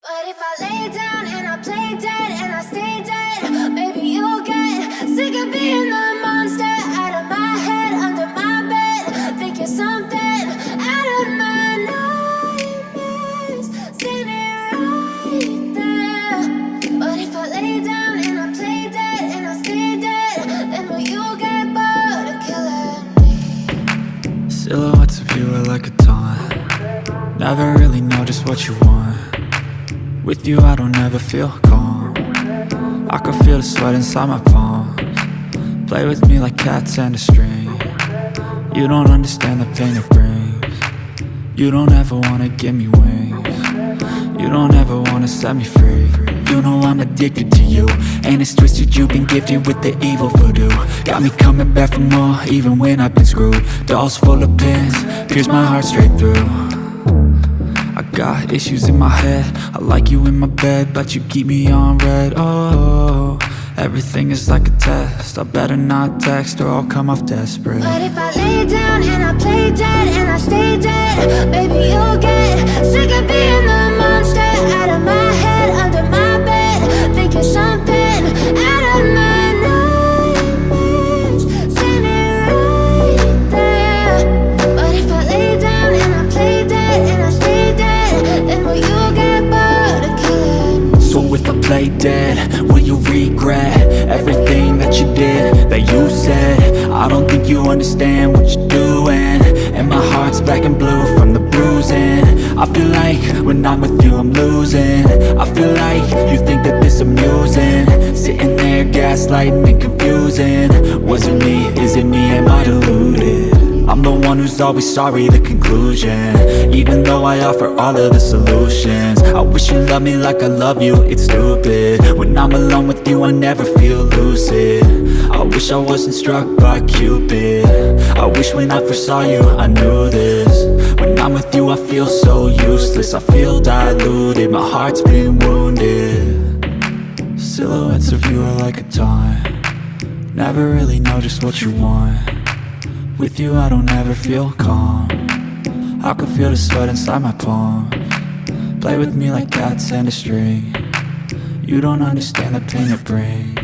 But if I lay down and I play dead and I stay dead, baby, you'll get sick of being the monster out of my head, under my bed. Think you're something out of my nightmares, standing right there. But if I lay down and I play dead and I stay dead, then will you get bored of killing me? Silhouettes of you are like a taunt. Never really know just what you want. With you I don't ever feel calm. I can feel the sweat inside my palms. Play with me like cats and a string. You don't understand the pain it brings. You don't ever wanna give me wings. You don't ever wanna set me free. You know I'm addicted to you, and it's twisted, you've been gifted with the evil voodoo. Got me coming back for more, even when I've been screwed. Dolls full of pins, pierce my heart straight through. I got issues in my head, I like you in my bed, but you keep me on red. Oh, everything is like a test. I better not text or I'll come off desperate. But if I lay down and I play dead and I stay dead, baby, you'll get sick of being the monster out of my head, under my bed. Think you're something out of my nightmares, standing right there. But if I lay down and I play dead and I stay dead, then will you get bored of killing me? So if I play dead, will you regret everything that you did, that you said? I don't think you understand what you're doing, and my heart's black and blue from the bruising. I feel like when I'm with you I'm losing. I feel like you think that this amusing, sitting there gaslighting and confusing. Was it me? Is it me? Am I deluded? I'm the one who's always sorry, the conclusion, even though I offer all of the solutions. I wish you loved me like I love you, it's stupid. When I'm alone with you I never feel lucid. I wish I wasn't struck by Cupid. I wish when I first saw you I knew this. When I'm with you I feel so useless, I feel diluted, my heart's been wounded. Silhouettes of you are like a taunt. Never really know just what you want. With you I don't ever feel calm. I can feel the sweat inside my palms. Play with me like cats and a string. You don't understand the pain it brings.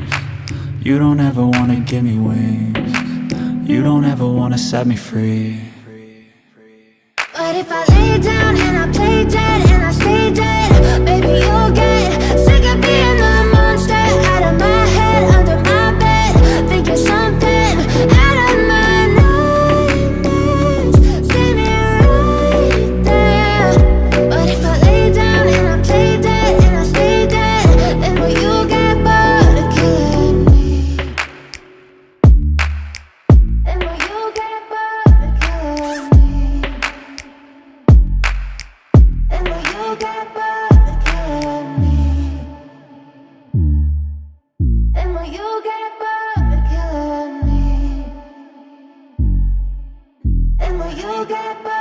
You don't ever wanna give me wings. You don't ever wanna set me free. But if I lay down and I play dead and I stay dead, baby, you'll get sick of being the monster out of my head, under my bed. Think you're something out of my nightmares, standing right there. But if I lay down and I play dead and I stay dead, then will you get bored of killing me? Then will you get bored of killing me? Then will you get bored of killing me? Then will you get bored of killing me? Then will you get bored?